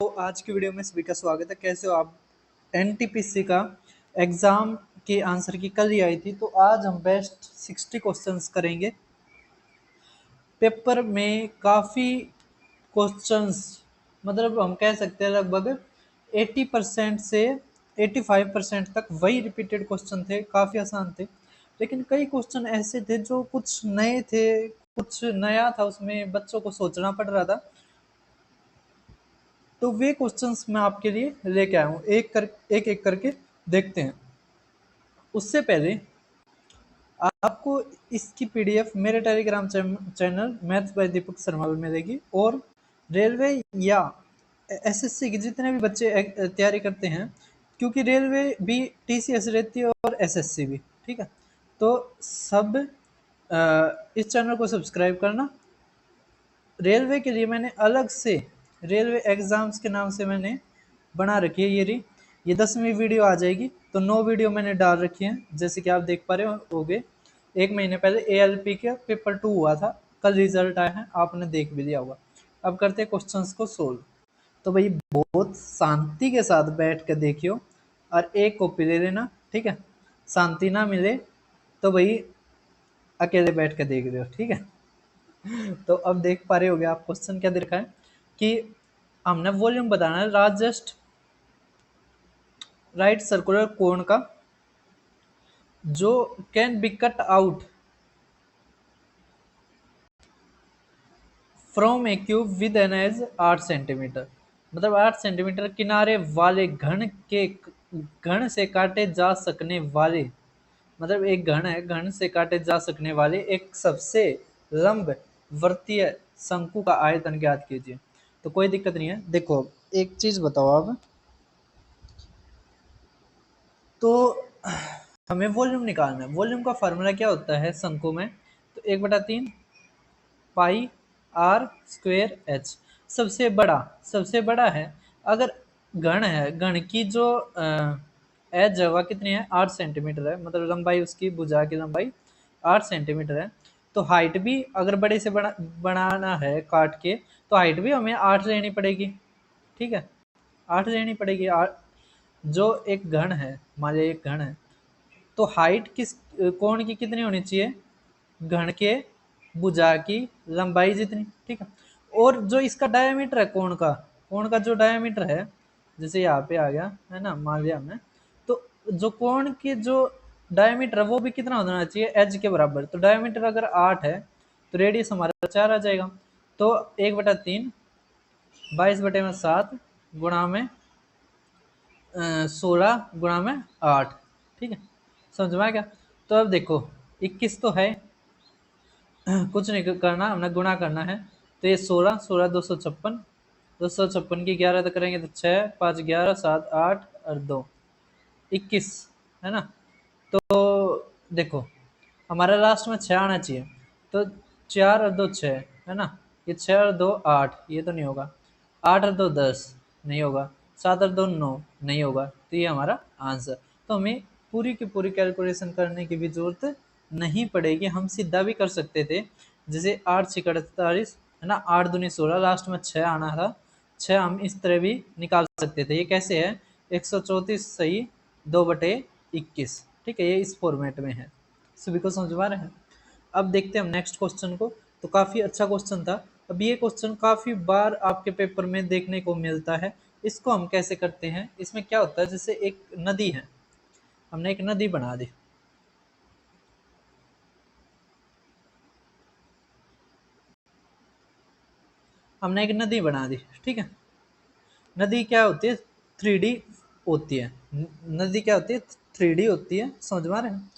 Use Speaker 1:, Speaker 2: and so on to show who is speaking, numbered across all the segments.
Speaker 1: आज की वीडियो में सभी का स्वागत है। कैसे हो आप? एनटीपीसी का एग्ज़ाम के आंसर की कल ही आई थी, तो आज हम बेस्ट 60 क्वेश्चंस करेंगे। पेपर में काफ़ी क्वेश्चंस, मतलब हम कह सकते हैं लगभग 80% से 85% तक वही रिपीटेड क्वेश्चन थे, काफ़ी आसान थे। लेकिन कई क्वेश्चन ऐसे थे जो कुछ नए थे, कुछ नया था, उसमें बच्चों को सोचना पड़ रहा था। तो वे क्वेश्चंस मैं आपके लिए लेके आया हूँ, एक एक करके देखते हैं। उससे पहले आपको इसकी पीडीएफ मेरे Telegram channel maths by Deepak Sharma में मिलेगी। और रेलवे या एसएससी के जितने भी बच्चे तैयारी करते हैं, क्योंकि रेलवे भी टीसीएस रहती है और एसएससी भी, ठीक है। तो सब इस चैनल को सब्सक्राइब करना। रेलवे के लिए मैंने अलग से रेलवे एग्जाम्स के नाम से मैंने बना रखी है ये 10वीं वीडियो आ जाएगी। तो 9 वीडियो मैंने डाल रखी हैं, जैसे कि आप देख पा रहे होगे। एक महीने पहले एएलपी का पेपर 2 हुआ था, कल रिजल्ट आया है, आपने देख भी लिया होगा। अब करते हैं क्वेश्चंस को सोल्व। तो भाई बहुत शांति के साथ बैठ कर देखियो और एक कॉपी ले लेना, ठीक है। शांति ना मिले तो भाई अकेले बैठ कर देख रहे हो, ठीक है। तो अब देख पा रहे होगे आप क्वेश्चन क्या दे रखा है कि हमने वॉल्यूम बताना है लार्जेस्ट राइट सर्कुलर कोन का जो can be cut out from a cube with an edge 8 centimetre. मतलब 8 सेंटीमीटर किनारे वाले घन से काटे जा सकने वाले, मतलब एक घन है, घन से काटे जा सकने वाले एक सबसे लंब वर्तीय शंकु का आयतन ज्ञात कीजिए। तो कोई दिक्कत नहीं है। देखो एक चीज बताओ आप, तो हमें वॉल्यूम निकालना है। वॉल्यूम का फार्मूला क्या होता है शंकु में? तो 1/3 पाई आर स्क्वेयर एच। सबसे बड़ा है। अगर घन है, घन की जो एज है वह कितनी है? 8 सेंटीमीटर है, मतलब लंबाई उसकी, भुजा की लंबाई 8 सेंटीमीटर है। तो हाइट भी अगर बड़े से बनाना है काट के, तो हाइट भी हमें 8 लेनी पड़ेगी, ठीक है। 8 लेनी पड़ेगी। जो एक घन है, मान लीजिए एक घन है, तो हाइट किस कोण की कितनी होनी चाहिए? घन के भुजा की लंबाई जितनी, ठीक है। और जो इसका डायमीटर है कोण का जो डायमीटर है, जैसे यहाँ पे आ गया है ना, मान लिया हमने। तो जो कोण की जो डायमीटर है वो भी कितना होना चाहिए? एच के बराबर। तो डायमीटर अगर 8 है तो रेडियस हमारा 4 आ जाएगा। तो 1/3 22/7 गुणा में 16 गुणा में 8, ठीक है। समझ में आ गया? तो अब देखो 21 तो है, कुछ नहीं करना, हमने गुणा करना है। तो ये 16 256 की 11 तक करेंगे तो 6 5 11 7 8 और 2 21 है ना। तो देखो हमारा लास्ट में 6 आना चाहिए। तो 4 और 2 6 है ना, ये 6 और 2 8, ये तो नहीं होगा। 8 और 2 10 नहीं होगा। 7 और 2 9 नहीं होगा। तो ये हमारा आंसर। तो हमें पूरी की पूरी कैलकुलेशन करने की भी जरूरत नहीं पड़ेगी, हम सीधा भी कर सकते थे। जैसे 8 6 48 है ना, 8 दूनी 16, लास्ट में 6 आना था। 6 हम इस तरह भी निकाल सकते थे। ये कैसे है? 134 सही 2/21, ठीक है। ये इस फॉर्मेट में है। सभी को समझ में आ रहा है? अब देखते हैं हम नेक्स्ट क्वेश्चन को। तो काफी अच्छा क्वेश्चन था। अब ये क्वेश्चन काफी बार आपके पेपर में देखने को मिलता है। इसको हम कैसे करते हैं? इसमें क्या होता है, जैसे एक नदी है, हमने एक नदी बना दी। हमने एक नदी बना दी, ठीक है। नदी क्या होती है? 3D होती है। नदी क्या होती है? 3D होती है। समझ में आ रहे हैं?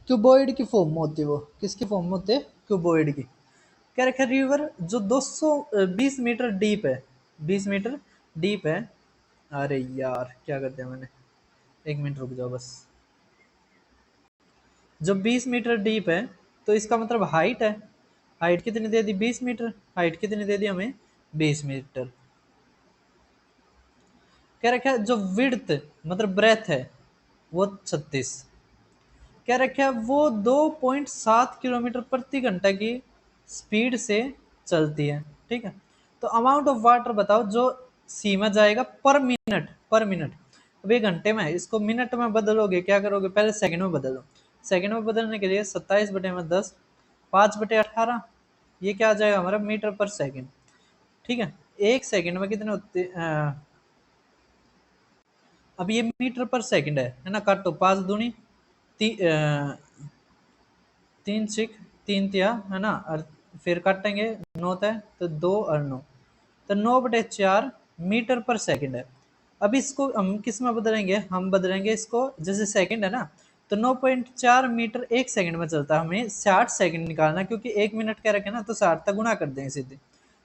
Speaker 1: क्यूबॉइड की फॉर्म में होती है। वो किसकी फॉर्म में होती है? क्यूबॉइड की। क्या रखा? रिवर जो 220 मीटर डीप है, 20 मीटर डीप है। अरे यार क्या कर दिया मैंने, 1 मिनट रुक जाओ बस। जो 20 मीटर डीप है, तो इसका मतलब हाइट है। हाइट कितनी दे दी? 20 मीटर। हाइट कितनी दे दी हमें? 20 मीटर। क्या रखा है? जो विड्थ मतलब ब्रेथ है वो 36। क्या रखा है? वो 2.7 किलोमीटर प्रति घंटा की स्पीड से चलती है, ठीक है। तो अमाउंट ऑफ वाटर बताओ जो सी में जाएगा पर मिनट। अब ये घंटे में है, इसको मिनट में बदलोगे, क्या करोगे, पहले सेकंड में बदलो। सेकंड में बदलने के लिए 27/10, 5/18, ये क्या आ जाएगा हमारा मीटर पर सेकंड। ठीक है, एक सेकंड में कितने होते, अब ये मीटर पर सेकंड है ना, काटो, 5 दूनी तीन छिक तीन तिया, है ना, और फिर काटेंगे 9 तय तो 2 और 9, तो 9/4 मीटर पर सेकंड है। अब इसको हम किस में बदलेंगे, हम बदलेंगे इसको, जैसे सेकंड है ना, तो 9.4 मीटर एक सेकंड में चलता है, हमें 60 सेकंड निकालना, क्योंकि 1 मिनट क्या रखे ना, तो 60 तक गुणा कर देंगे सीधे।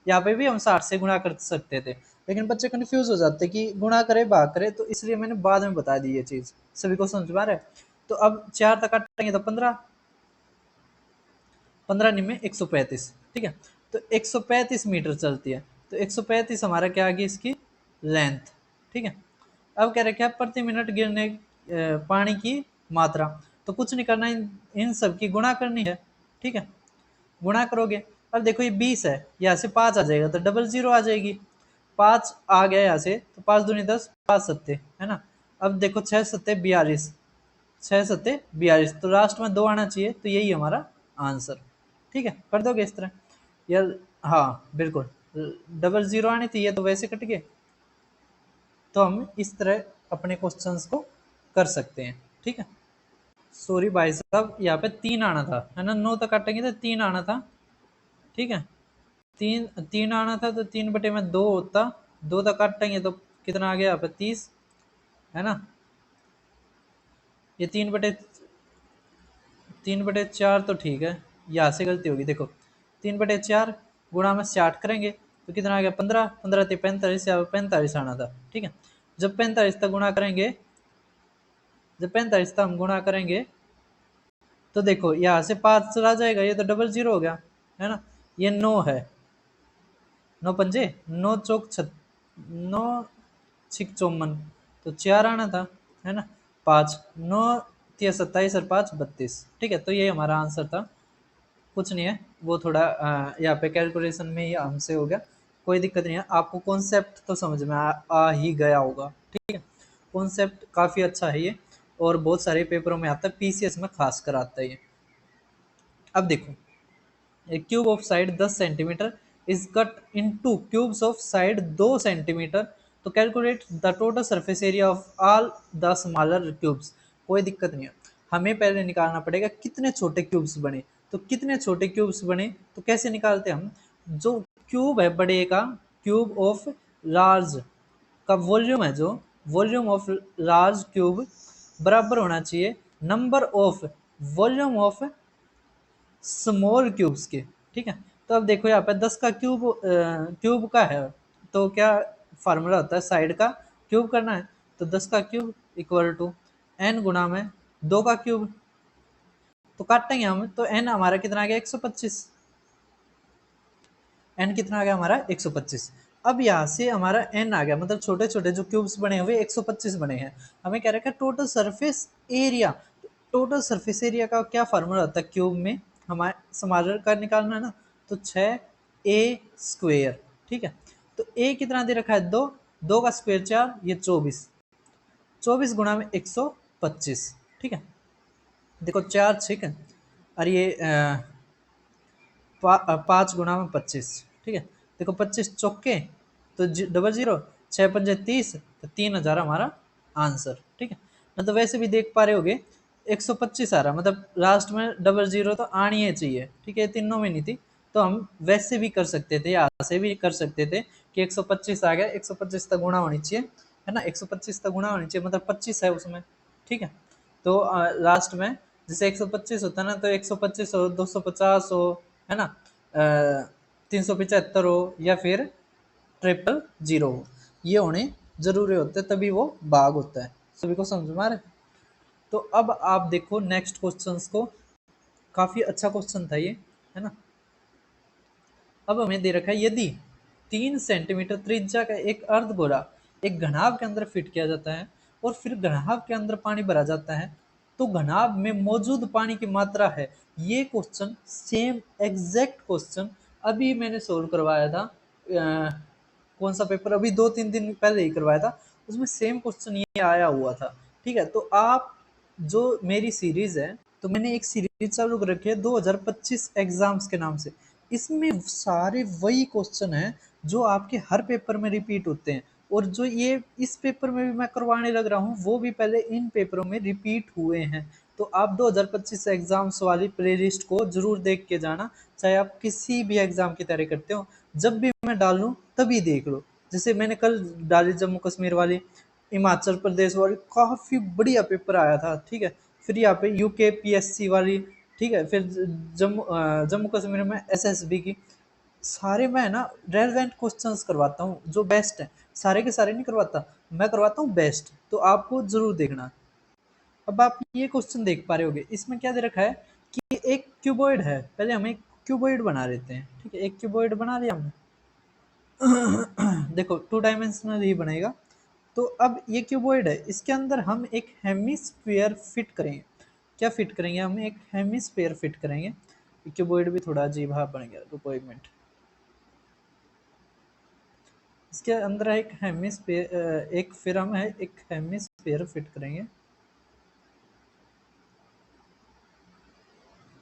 Speaker 1: यहाँ पे भी हम 60 से गुणा कर सकते थे, लेकिन बच्चे कंफ्यूज हो जाते कि गुणा करे भाग करे, तो इसलिए मैंने बाद में बता दी ये चीज। सभी को समझ में आ रहा है? तो अब 4 तक काटेंगे तो 15, 15 निमे 135, ठीक है, तो 135 मीटर चलती है, तो 135 हमारा क्या आ गया इसकी लेंथ। ठीक है, अब कह रखे हैं प्रति मिनट गिरने पानी की मात्रा, तो कुछ नहीं करना, इन सब की गुणा करनी है। ठीक है, गुणा करोगे, अब देखो ये 20 है, यहाँ से 5 आ जाएगा तो डबल जीरो आ जाएगी, 5 आ गया यहाँ से, तो 5 दूनी 10, 5 सत्ते, है ना। अब देखो 6 सत्ते 42, 6 सत्ते 42, तो लास्ट में 2 आना चाहिए, तो यही हमारा आंसर। ठीक है, कर दोगे इस तरह यार, हाँ बिल्कुल, डबल जीरो आनी थी, ये तो वैसे कट गए, तो हम इस तरह अपने क्वेश्चंस को कर सकते हैं। ठीक है, सॉरी भाई साहब, यहाँ पे 3 आना था, है ना, 9 तक काटेंगे तो 3 आना था। ठीक है, 3 आना था, तो 3/2 होता, 2 तक काटेंगे तो कितना आ गया यहाँ पे 30, है ना, ये 3/4 तो ठीक है, यहाँ से गलती होगी, देखो 3/4 गुणा में 60 करेंगे तो कितना आ गया 15, 15 × 45, या 45 आना था। ठीक है, जब 45 तक गुणा करेंगे, जब 45 तक हम गुणा करेंगे, तो देखो यहाँ से 5 चला जाएगा, ये तो डबल जीरो हो गया, है ना, ये 9 है, 9 पंजे 9 चौक 9 छिक 54, तो 4 आना था, है ना, 5, 9 × 27 और 5 32। ठीक है, तो ये हमारा आंसर था, कुछ नहीं है, वो थोड़ा यहाँ पे कैलकुलेशन में ही हमसे हो गया, कोई दिक्कत नहीं है, आपको कॉन्सेप्ट तो समझ में आ ही गया होगा। ठीक है, कॉन्सेप्ट काफ़ी अच्छा है ये, और बहुत सारे पेपरों में आता है, पीसीएस में खास कर आता है ये। अब देखो, A cube of side 10 centimetre is cut into cubes of side 2 centimetre, तो calculate the total surface area of all the smaller cubes. कोई दिक्कत नहीं है, हमें पहले निकालना पड़ेगा कितने छोटे क्यूब्स बने, तो कितने छोटे क्यूब्स बने, तो कैसे निकालते हम, जो क्यूब है बड़े का, क्यूब ऑफ लार्ज का वॉल्यूम है, जो वॉल्यूम ऑफ लार्ज क्यूब बराबर होना चाहिए number of volume of small cubes के। ठीक है, तो अब देखो यहाँ पे 10 का क्यूब का है, तो क्या फार्मूला होता है, साइड का क्यूब करना है, तो 10 का क्यूब इक्वल टू n गुणा में 2 का क्यूब, तो काटेंगे हम, तो n हमारा कितना आ गया 125, n कितना आ गया हमारा 125। अब यहाँ से हमारा n आ गया, मतलब छोटे छोटे जो क्यूब्स बने हुए 125 बने हैं, हमें क्या रखा total surface area. Total surface area का क्या फार्मूला होता है क्यूब में, हमारे समालर का निकालना है ना, तो 6a²। ठीक है, तो a कितना दे रखा है 2, 2 का स्क्वायर 4, ये 24, 24 गुणा में 125। ठीक है, देखो 4 6 और ये 5 गुणा में 25। ठीक है, देखो 25 चौके तो डबल जीरो, 6 × 5 = 30, तो 3000 हमारा आंसर। ठीक है, मतलब वैसे भी देख पा रहे होगे 125 आ रहा, मतलब लास्ट में डबल जीरो तो आनी ही चाहिए। ठीक है, तीनों में नहीं थी, तो हम वैसे भी कर सकते थे, यहाँ से भी कर सकते थे कि 125 आ गया, 125 तक गुणा होनी चाहिए, है ना, 125 तक गुणा होनी चाहिए, मतलब 25 है उसमें। ठीक है, तो लास्ट में जैसे 125 होता है ना, तो 125 हो, 250 हो, है ना, 375 हो, या फिर 000 हो, ये होने जरूरी होते हैं, तभी वो भाग होता है। सभी को समझ में आ रहा है? तो अब आप देखो नेक्स्ट क्वेश्चंस को, काफी अच्छा क्वेश्चन था ये, है ना। अब हमें दे रखा है, यदि 3 सेंटीमीटर त्रिज्या का एक अर्धगोला एक घनाभ के अंदर फिट किया जाता है और फिर घनाभ के अंदर पानी भरा जाता है, तो घनाभ में मौजूद पानी की मात्रा है। ये क्वेश्चन सेम एग्जैक्ट क्वेश्चन अभी मैंने सोल्व करवाया था कौन सा पेपर अभी 2-3 दिन पहले ही करवाया था, उसमें सेम क्वेश्चन ये आया हुआ था। ठीक है, तो आप जो मेरी सीरीज है, तो मैंने एक सीरीज चालू कर रखी है 2025 एग्जाम्स के नाम से। इसमें सारे वही क्वेश्चन हैं जो आपके हर पेपर में रिपीट होते हैं, और जो ये इस पेपर में भी मैं करवाने लग रहा हूँ वो भी पहले इन पेपरों में रिपीट हुए हैं। तो आप 2025 एग्जाम्स वाली प्लेलिस्ट को जरूर देख के जाना, चाहे आप किसी भी एग्जाम की तैयारी करते हो। जब भी मैं डालूं तभी देख लो। जैसे मैंने कल डाली जम्मू कश्मीर वाली, हिमाचल प्रदेश वाली, काफी बढ़िया पेपर आया था। ठीक है, फिर यहाँ पे यूके पीएससी वाली, ठीक है, फिर जम्मू कश्मीर में एसएसबी की। सारे मैं ना रेलेवेंट क्वेश्चंस करवाता हूँ जो बेस्ट है, सारे के सारे नहीं करवाता, मैं करवाता हूँ बेस्ट, तो आपको जरूर देखना। अब आप ये क्वेश्चन देख पा रहे होगे, इसमें क्या दे रखा है कि एक क्यूबॉइड है, पहले हम एक क्यूबॉइड बना लेते हैं। ठीक है, एक क्यूबॉइड बना लिया हमने। देखो 2 डायमेंशनल ही बनेगा। तो अब ये क्यूबॉइड है, इसके अंदर हम एक हेमिस्फीयर फिट करेंगे। क्या फिट करेंगे, हम एक हेमिस्फीयर फिट करेंगे। क्यूबॉइड भी थोड़ा अजीब हाँ बन गया, रुको एक मिनट। इसके अंदर एक हेमिस्फीयर, एक फिर हम है एक हेमिस्फीयर फिट करेंगे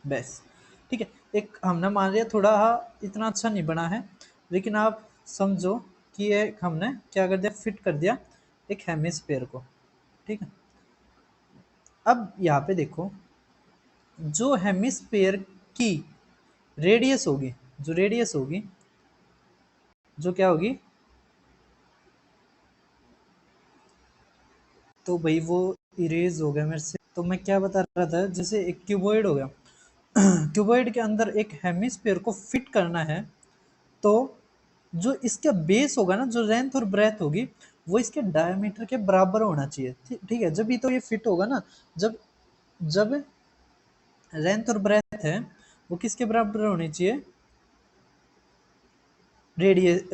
Speaker 1: बस। ठीक है, एक हमने मान लिया, थोड़ा इतना अच्छा नहीं बना है, लेकिन आप समझो कि ये हमने क्या कर दिया, फिट कर दिया एक हेमिस्फीयर को। ठीक है, अब यहाँ पे देखो, जो हेमिस्फीयर की रेडियस होगी, जो रेडियस होगी, जो क्या होगी, तो भाई वो इरेज हो गया मेरे से। तो मैं क्या बता रहा था, जैसे एक क्यूबॉइड हो गया, क्यूबॉइड के अंदर एक हेमिस्फीयर को फिट करना है, तो जो इसका बेस होगा ना, जो लेंथ और ब्रेथ होगी, वो इसके डायमीटर के बराबर होना चाहिए। ठीक है, जब भी तो ये फिट होगा ना, जब जब लेंथ और ब्रेथ है वो किसके बराबर होनी चाहिए, रेडियस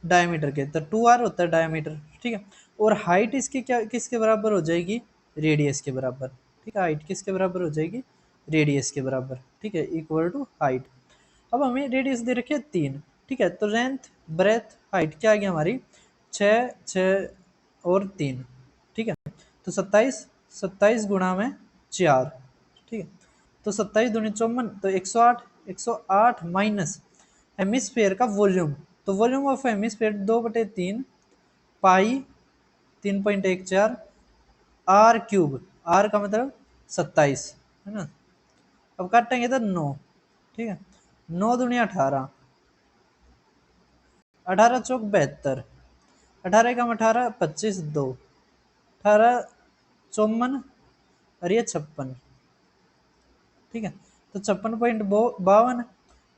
Speaker 1: डायमीटर के, तो 2r होता है डायमीटर। ठीक है, और हाइट इसकी क्या किसके बराबर हो जाएगी, रेडियस के बराबर। ठीक है, हाइट किसके बराबर हो जाएगी, रेडियस के बराबर। ठीक है, इक्वल टू हाइट। अब हमें रेडियस दे रखी है 3। ठीक है, तो लेंथ ब्रेथ हाइट क्या आ गया हमारी, 6 6 और 3। ठीक है, तो 27 27 गुणा में 4। ठीक है, तो 27 दूनी 54, तो 108 108 माइनस हेमिस्फीयर का वॉल्यूम। तो volume of hemisphere 2/3 pi 3.14 r cube. R का मतलब 27 है ना। अब काटेंगे तो 9। ठीक है, 9 दूनी 18, 18 चौक 72, 18 कम 18 25 2, 18 54 और ये 56। ठीक है, तो 56.52।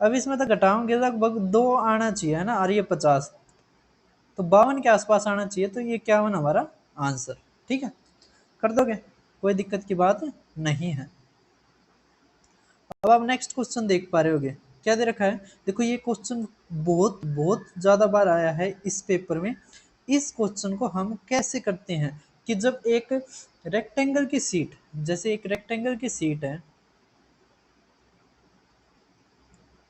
Speaker 1: अब इसमें तो घटाओगे लगभग 2 आना चाहिए है ना, और ये 50, तो 52 के आसपास आना चाहिए, तो ये 51 हमारा आंसर। ठीक है, कर दोगे, कोई दिक्कत की बात नहीं है। अब आप नेक्स्ट क्वेश्चन देख पा रहे होगे, क्या दे रखा है, देखो ये क्वेश्चन बहुत बहुत ज्यादा बार आया है इस पेपर में। इस क्वेश्चन को हम कैसे करते हैं कि जब एक रेक्टेंगल की सीट, जैसे एक रेक्टेंगल की सीट है,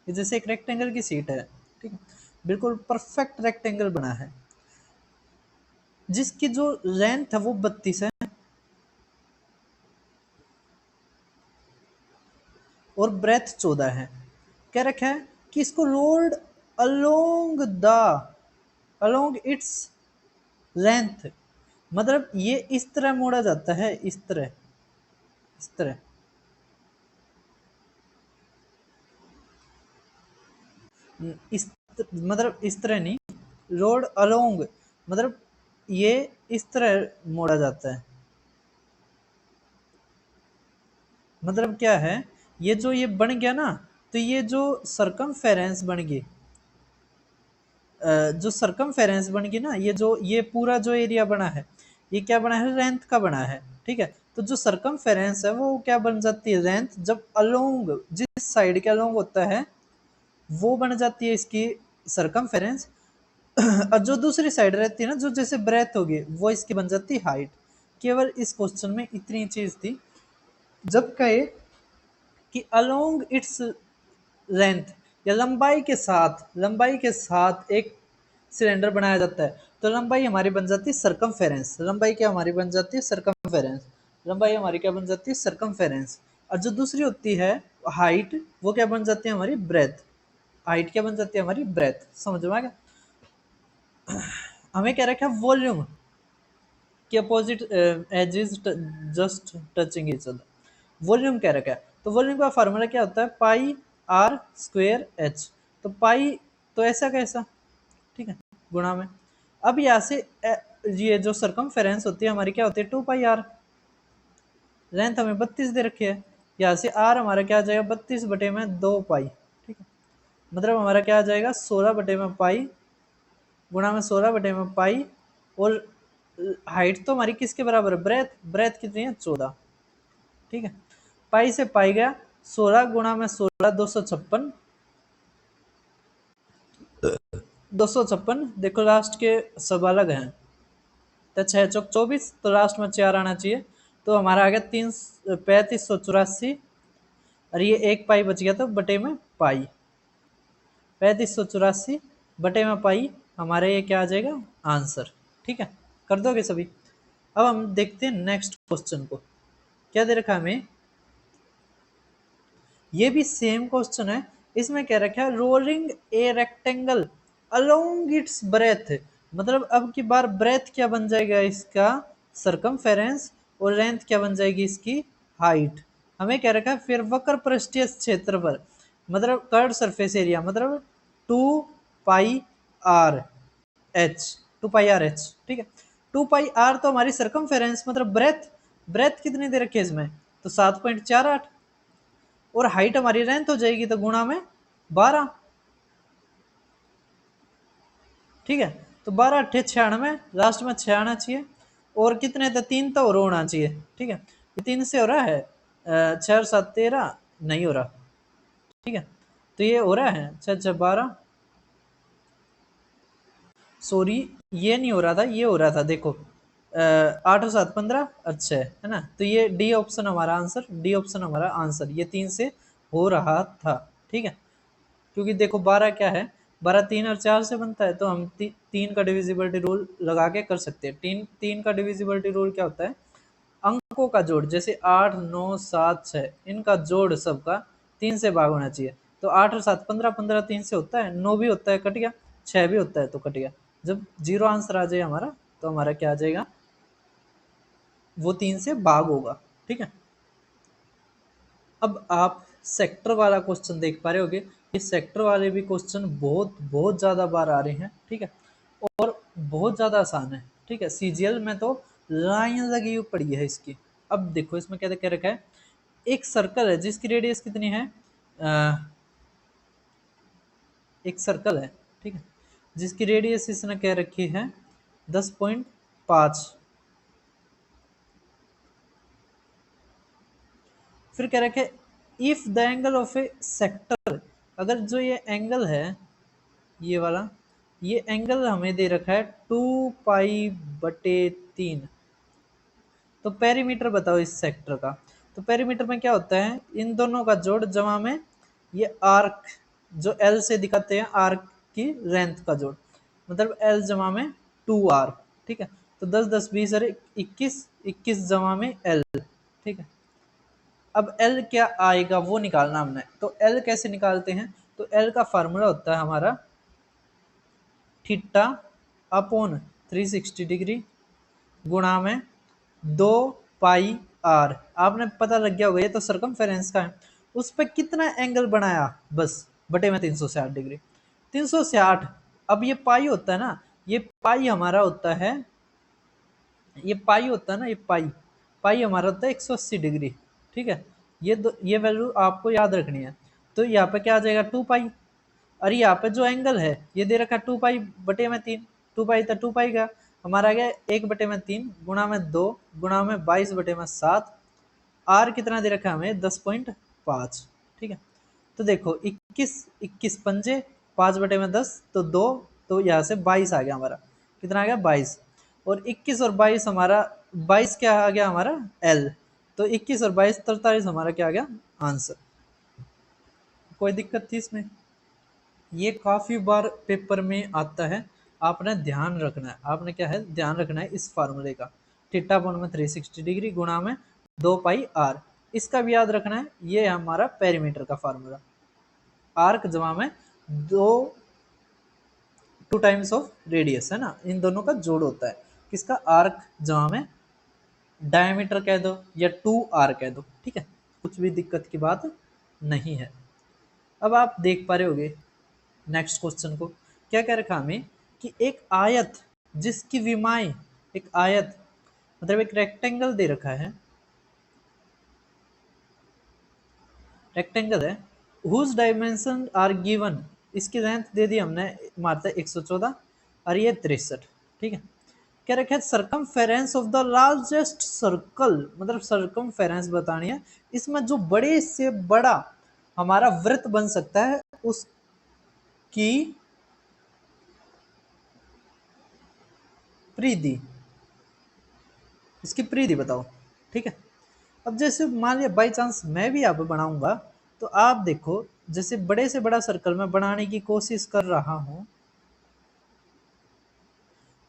Speaker 1: जैसे एक रेक्टेंगल की सीट है, ठीक है, बिल्कुल परफेक्ट रेक्टेंगल बना है, जिसकी जो लेंथ है वो 32 है और ब्रेथ 14 है। क्या रखा है कि इसको rolled along the along its length, मतलब ये इस तरह मोड़ा जाता है, इस तरह, इस तरह, इस मतलब इस तरह नहीं, रोड अलोंग मतलब ये इस तरह मोड़ा जाता है। मतलब क्या है, ये जो ये बन गया ना, तो ये जो सरकमफेरेंस बन गई, जो सरकमफेरेंस बन गई ना, ये जो ये पूरा जो एरिया बना है, ये क्या बना है, लेंथ का बना है। ठीक है, तो जो सरकमफेरेंस है वो क्या बन जाती है, लेंथ, जब अलोंग जिस साइड के अलोंग होता है वो बन जाती है इसकी सरकमफेरेंस। और जो दूसरी साइड रहती है ना, जो जैसे ब्रेथ होगी, वो इसकी बन जाती है हाइट। केवल इस क्वेश्चन में इतनी चीज थी, जब कहे कि अलोंग इट्स लेंथ, या लंबाई के साथ, लंबाई के साथ एक सिलेंडर बनाया जाता है, तो लंबाई हमारी बन जाती है सर्कमफेरेंस। लंबाई क्या हमारी बन जाती है? सर्कमफेरेंस। लंबाई हमारी क्या बन जाती है? सर्कमफेरेंस। और जो दूसरी होती है हाइट, वो क्या बन जाती है? हमारी ब्रेथ। हाइट क्या बन जाती है? हमारी ब्रेथ। समझ में आ गया? हमें क्या रखा है? वॉल्यूम के opposite edges just touching each other. Volume क्या रखा है? तो वॉल्यूम का फार्मूला क्या होता है? Pi r square H. तो पाई, तो ऐसा कैसा, ठीक है, गुणा में। अब यहाँ से ये जो सरकमफेरेंस होती है हमारी क्या होती है? 2 पाई आर। लेंथ हमें 32 दे रखी है, यहाँ से आर हमारा क्या आ जाएगा? 32/2 पाई। ठीक है, मतलब हमारा क्या आ जाएगा? 16/पाई गुणा में 16/पाई। और हाइट तो हमारी किसके बराबर है? ब्रेथ। ब्रेथ कितनी है? 14। ठीक है, पाई से पाई गया, 16 गुणा में 16 256। 256, देखो लास्ट के सब अलग हैं, तो 6 चौक 24, तो लास्ट में 4 आना चाहिए। तो हमारा आ गया 3584। और ये 1 पाई बच गया, तो बटे में पाई। 3584 बटे में पाई, हमारे ये क्या आ जाएगा? आंसर। ठीक है, कर दोगे सभी? अब हम देखते हैं नेक्स्ट क्वेश्चन को। क्या दे रखा है हमें? ये भी सेम क्वेश्चन है। इसमें क्या रखा है? Rolling a rectangle along it's breath. मतलब अब की बार ब्रेथ क्या बन जाएगा इसका? सरकमफेरेंस। और लेंथ क्या बन जाएगी इसकी? हाइट। हमें क्या रखा है? फिर वक्र पृष्ठीय क्षेत्रफल, मतलब कर्ड सरफेस एरिया, मतलब 2 pi r H. 2 pi r H, ठीक है। 2 पाई आर तो हमारी सरकमफेरेंस मतलब ब्रेथ। ब्रेथ कितनी दे रखी है इसमें? तो 7.48। और हाइट हमारी लेंथ हो जाएगी, तो गुणा में 12। ठीक है, तो 12×8 = 96, लास्ट में 6 आना चाहिए। और कितने थे? 3 तो और होना चाहिए। ठीक है, ये 3 से हो रहा है 6 और 7 13, नहीं हो रहा। ठीक है, तो ये हो रहा है 6 6 12। सॉरी, ये नहीं हो रहा था, ये हो रहा था, देखो 8 और 7 15, अच्छा है ना। तो ये डी ऑप्शन हमारा आंसर, डी ऑप्शन हमारा आंसर, ये 3 से हो रहा था। ठीक है, क्योंकि देखो 12 क्या है? 12 3 और 4 से बनता है, तो हम 3 का डिविजिबिलिटी रूल लगा के कर सकते हैं। 3 का डिविजिबिलिटी रूल क्या होता है? अंकों का जोड़, जैसे 8 9 7 6, इनका जोड़ सबका 3 से भाग होना चाहिए। तो 8 और 7 15, 15 3 से होता है, 9 भी होता है, कट गया। 6 भी होता है, तो कट गया। जब जीरो आंसर आ जाए हमारा, तो हमारा क्या आ जाएगा? वो 3 से भाग होगा। ठीक है, अब आप सेक्टर वाला क्वेश्चन देख पा रहे होगे। ये सेक्टर वाले भी क्वेश्चन बहुत बहुत ज़्यादा बार आ रहे हैं। ठीक है, और बहुत ज़्यादा आसान है। ठीक है, सीजीएल में तो लाइन लगी हुई पड़ी है इसकी। अब देखो इसमें क्या क्या रखा है? एक सर्कल है जिसकी रेडियस कितनी है? एक सर्कल है, ठीक है, जिसकी रेडियस इसने क्या रखी है? 10.5। फिर क्या रखे? If the angle of A sector, अगर जो ये एंगल है, ये वाला, ये एंगल हमें दे रखा है 2 पाई/3। तो पेरीमीटर बताओ इस सेक्टर का। तो पेरीमीटर में क्या होता है? इन दोनों का जोड़ जमा में ये आर्क, जो एल से दिखाते हैं आर्क की लेंथ का जोड़, मतलब एल जमा में 2r। ठीक है, तो 10 10 20 और 21, 21 जमा में एल। ठीक है, अब एल क्या आएगा वो निकालना हमने। तो एल कैसे निकालते हैं? तो एल का फार्मूला होता है हमारा थीटा अपॉन 360 गुणा में 2 पाई आर। आपने पता लग गया होगा, ये तो सरकमफेरेंस का है। उस पर कितना एंगल बनाया? बस बटे में 360 डिग्री। 360। अब ये पाई होता है ना, ये पाई हमारा होता है, ये पाई होता है ना, ये पाई, पाई हमारा होता है 180 डिग्री। ठीक है, ये वैल्यू आपको याद रखनी है। तो यहाँ पे क्या आ जाएगा? 2 पाई। और यहाँ पे जो एंगल है ये दे रखा है 2 पाई/3। 2 पाई तो 2 पाई का हमारा आ गया 1/3 गुणा में 2 गुणा में 22/7। आर कितना दे रखा है हमें? 10.5। ठीक है, तो देखो 21 21 पंजे 5/10, तो 2, तो यहाँ से 22 आ गया हमारा। कितना आ गया? 22। और 21 और 22 हमारा, 22 क्या आ गया हमारा? एल। तो 21 और 22 43 हमारा क्या आ गया? आंसर। कोई दिक्कत थी इसमें? ये काफ़ी बार पेपर में आता है, आपने ध्यान रखना है, आपने क्या है ध्यान रखना है इस फार्मूले का, थीटा अपॉन में 360 डिग्री गुणा में 2 पाई आर, इसका भी याद रखना है। ये है हमारा पेरीमीटर का फार्मूला, आर्क जमा में दो 2 टाइम्स ऑफ रेडियस है ना, इन दोनों का जोड़ होता है किसका, आर्क जमा में डायमीटर कह दो या 2r कह दो, ठीक है, कुछ भी दिक्कत की बात नहीं है। अब आप देख पा रहे होगे नेक्स्ट क्वेश्चन को, क्या कह रखा हमें कि एक आयत जिसकी विमाएं, एक आयत मतलब एक रेक्टेंगल दे रखा है, रेक्टेंगल है, हुज डायमेंशन आर गिवन, इसकी लेंथ दे दी हमने मारता है 114 और ये 63, ठीक है। क्या रखा है circumference of the largest circle, मतलब सरकमफेरेंस बतानी है, इसमें जो बड़े से बड़ा हमारा वृत्त बन सकता है उसकी परिधि, इसकी परिधि बताओ, ठीक है। अब जैसे मान लिया बाई चांस मैं भी यहाँ पे बनाऊंगा, तो आप देखो जैसे बड़े से बड़ा सर्कल में बनाने की कोशिश कर रहा हूं,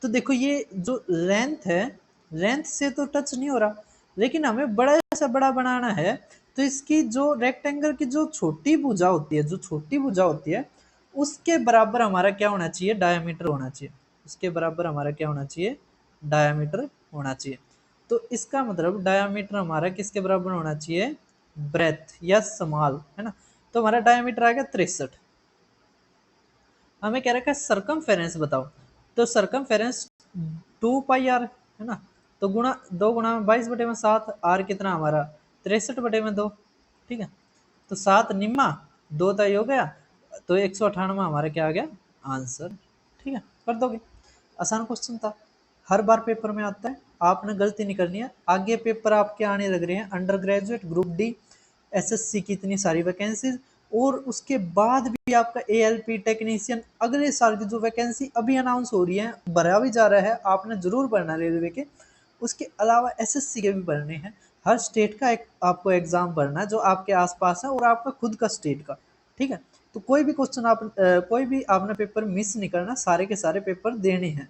Speaker 1: तो देखो ये जो लेंथ है, लेंथ से तो टच नहीं हो रहा, लेकिन हमें बड़ा से बड़ा बनाना है, तो इसकी जो रेक्टेंगल की जो छोटी भुजा होती है, जो छोटी भुजा होती है उसके बराबर हमारा क्या होना चाहिए, डायमीटर होना चाहिए, उसके बराबर हमारा क्या होना चाहिए, डायमीटर होना चाहिए। तो इसका मतलब डायमीटर हमारा किसके बराबर होना चाहिए, ब्रेथ या स्मॉल, है ना। तो हमारा डायमीटर आ गया 63, हमें कह रखा है सरकमफेरेंस बताओ, तो सरकमफेरेंस 2 पाई आर है ना, तो गुणा 2 गुणा 22/7, आर कितना हमारा 63/2, ठीक है। तो 7 निम्मा 2 तय हो गया, तो 198 हमारा क्या आ गया आंसर, ठीक है, कर दोगे। आसान क्वेश्चन था, हर बार पेपर में आता है, आपने गलती नहीं करनी है। आगे पेपर आपके आने लग रहे हैं, under graduate group D SSC की इतनी सारी वैकेंसीज, और उसके बाद भी आपका एएलपी टेक्नीशियन अगले साल की जो वैकेंसी अभी अनाउंस हो रही है, भरा भी जा रहा है, आपने जरूर भरना रेलवे के, उसके अलावा एसएससी के भी भरने हैं। हर स्टेट का एक आपको एग्जाम भरना है जो आपके आसपास है और आपका खुद का स्टेट का, ठीक है। तो कोई भी क्वेश्चन आप कोई भी आपने पेपर मिस नहीं करना, सारे के सारे पेपर देने हैं।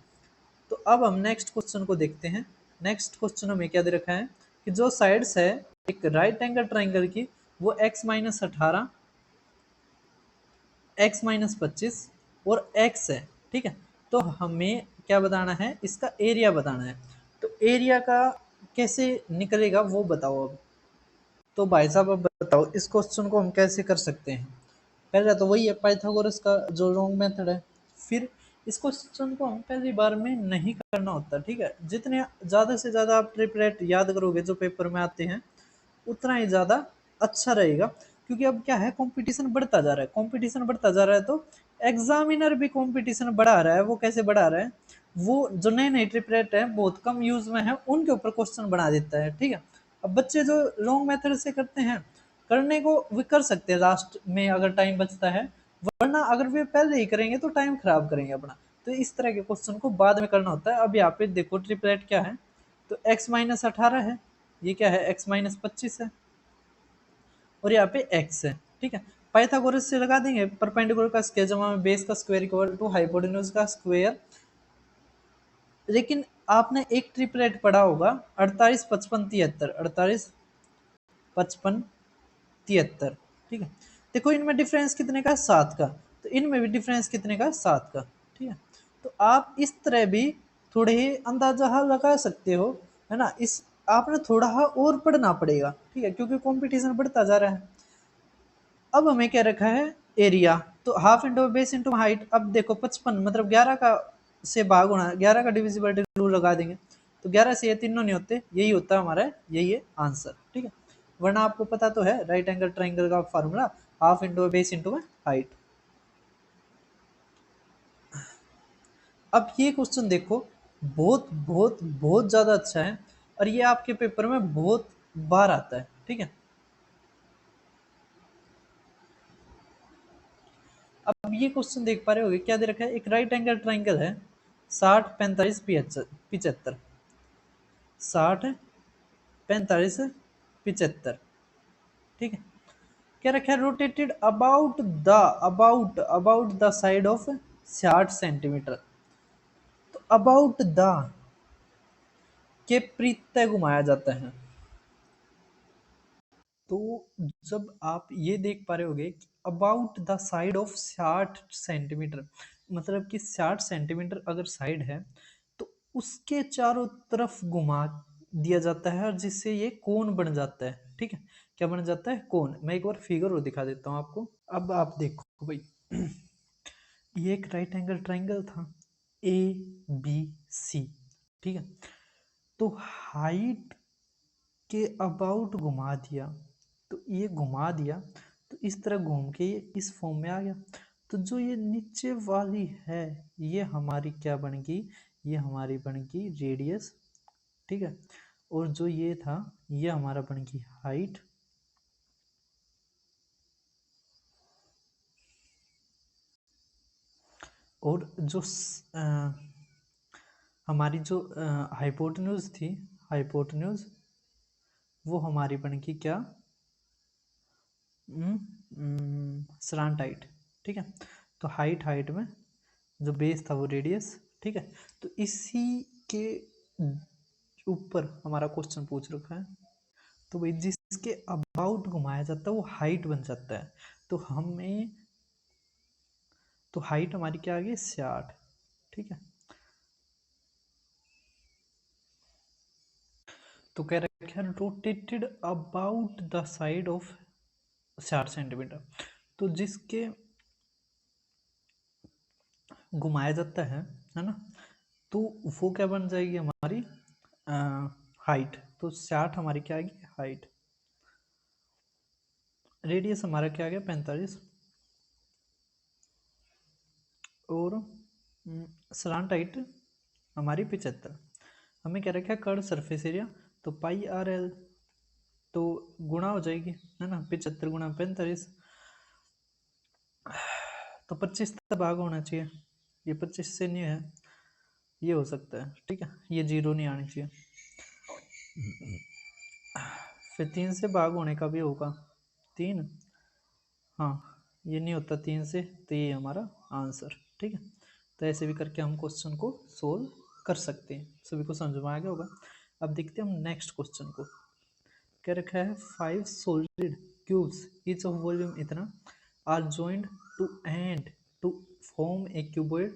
Speaker 1: तो अब हम नेक्स्ट क्वेश्चन को देखते हैं। नेक्स्ट क्वेश्चन में क्या दे रखा है कि जो साइड्स है एक राइट एंगल ट्राइंगल की, वो x-18, x-25 और x है, ठीक है। तो हमें क्या बताना है, इसका एरिया बताना है। तो एरिया का कैसे निकलेगा वो बताओ अब। तो भाई साहब अब बताओ इस क्वेश्चन को हम कैसे कर सकते हैं। पहले तो वही है पाइथागोरस का जो लॉन्ग मेथड है। फिर इस क्वेश्चन को हम पहली बार में नहीं करना होता, ठीक है। जितने ज़्यादा से ज़्यादा आप ट्रिपलेट याद करोगे जो पेपर में आते हैं, उतना ही ज़्यादा अच्छा रहेगा। क्योंकि अब क्या है कंपटीशन बढ़ता जा रहा है, कंपटीशन बढ़ता जा रहा है, तो एग्जामिनर भी कंपटीशन बढ़ा रहा है। वो कैसे बढ़ा रहा है, वो जो नए नए ट्रिपलेट है बहुत कम यूज में है उनके ऊपर क्वेश्चन बना देता है, ठीक है। अब बच्चे जो लॉन्ग मेथड से करते हैं, करने को वे कर सकते हैं लास्ट में अगर टाइम बचता है, वरना अगर वे पहले ही करेंगे तो टाइम खराब करेंगे अपना। तो इस तरह के क्वेश्चन को बाद में करना होता है। अब यहाँ पे देखो ट्रिपलेट क्या है, तो x-18 है, ये क्या है x-25 है, और यहाँ पे x है, ठीक है। पाइथागोरस से लगा देंगे, परपेंडिकुलर का स्क्वायर जमा में बेस का स्क्वायर इक्वल टू हाइपोटेन्यूज का स्क्वायर। लेकिन आपने एक ट्रिपलेट पढ़ा होगा 48 55 73, 48 55 73, ठीक है। देखो इनमें डिफरेंस कितने का, 7 का, तो इनमें भी डिफरेंस कितने का, 7 का, ठीक है। तो आप इस तरह भी थोड़े ही अंदाजा लगा सकते हो, है ना। इस आपने थोड़ा और पढ़ना पड़ेगा, ठीक है, क्योंकि कंपटीशन बढ़ता जा रहा है। अब हमें क्या रखा है एरिया, तो half into base into height. अब देखो 55 मतलब 11 का से भाग होना, 11 का डिविजिबिलिटी रूल लगा देंगे, तो 11 से ये तीनों नहीं होते, यही होता है हमारा, यही है आंसर, ठीक है। वरना आपको पता तो है राइट एंगल ट्राइंगल का formula, half into base into height. अब ये क्वेश्चन देखो, बहुत बहुत बहुत ज्यादा अच्छा है, और ये आपके पेपर में बहुत बार आता है, ठीक है। अब ये क्वेश्चन देख पा रहे होगे, क्या दे रखा है, एक राइट एंगल ट्राइंगल है, 60 45 75, 60 45 75, ठीक है। क्या रखा है, rotated about the side of 60 centimetre, about the के प्रत्यय घुमाया जाता है। तो जब आप ये देख पा रहे होगे कि about the side of 60 centimetre, मतलब कि 60 सेंटीमीटर अगर साइड है तो उसके चारों तरफ घुमा दिया जाता है और जिससे ये कोन बन जाता है। ठीक है, क्या बन जाता है? कोन। मैं एक बार फिगर और दिखा देता हूँ आपको। अब आप देखो भाई, ये एक राइट एंगल ट्राइंगल था ए बी सी। ठीक है, तो हाइट के अबाउट घुमा दिया, तो ये घुमा दिया तो इस तरह घूम के ये इस फॉर्म में आ गया। तो जो ये नीचे वाली है ये हमारी क्या बन गई? ये हमारी बन गई रेडियस। ठीक है, और जो ये था ये हमारा बन गई हाइट। और जो हमारी जो हाइपोटेन्यूज थी, हाइपोटेन्यूज वो हमारी बन गई क्या? Slant height. ठीक है, तो हाइट, हाइट में जो बेस था वो रेडियस। ठीक है, तो इसी के ऊपर हमारा क्वेश्चन पूछ रखा है। तो भाई जिसके अबाउट घुमाया जाता है वो हाइट बन जाता है। तो हमें, तो हाइट हमारी क्या आ गई? 60। ठीक है, तो कह रखा है rotated about the side of 60 centimetre. तो जिसके घुमाया जाता है ना, तो वो क्या बन जाएगी? हमारी हाइट। तो 60 हमारी क्या आएगी? हाइट। रेडियस हमारा क्या आ गया? 45। और स्लांट हाइट हमारी 75। हमें क्या रखा है? कर्व सरफेस एरिया, तो पाई आर एल, तो गुणा हो जाएगी, है ना, 75 गुणा 45, तो 25 तक भाग होना चाहिए। ये 25 से नहीं है, ये हो सकता है। ठीक है, ये जीरो नहीं आनी चाहिए। फिर 3 से भाग होने का भी होगा 3। हाँ, ये नहीं होता 3 से, तो ये हमारा आंसर। ठीक है, तो ऐसे भी करके हम क्वेश्चन को सोल्व कर सकते हैं। सभी को समझ में आ गया होगा। अब देखते हैं हम नेक्स्ट क्वेश्चन को। क्या रखा है? 5 solid cubes each of volume इतना are joined to end to form a cuboid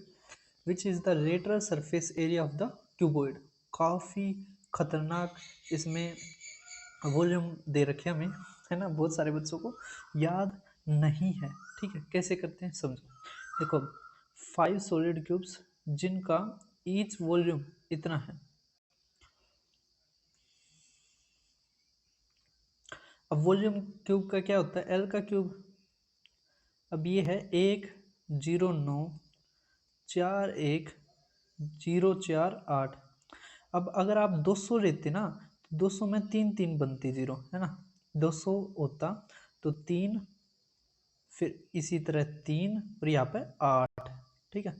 Speaker 1: which is the lateral surface area of the cuboid. काफ़ी खतरनाक इसमें वॉल्यूम दे रखे हमें, है ना, बहुत सारे बच्चों को याद नहीं है। ठीक है, कैसे करते हैं समझो। देखो, 5 सॉलिड क्यूब्स जिनका ईच वॉल्यूम इतना है। अब वॉल्यूम क्यूब का क्या होता है? एल का क्यूब। अब ये है 1094104 अब अगर आप 200 लेते ना, तो 200 में 3 3 बनती जीरो, है ना। 200 होता तो 3, फिर इसी तरह 3 और यहाँ पे 8। ठीक है,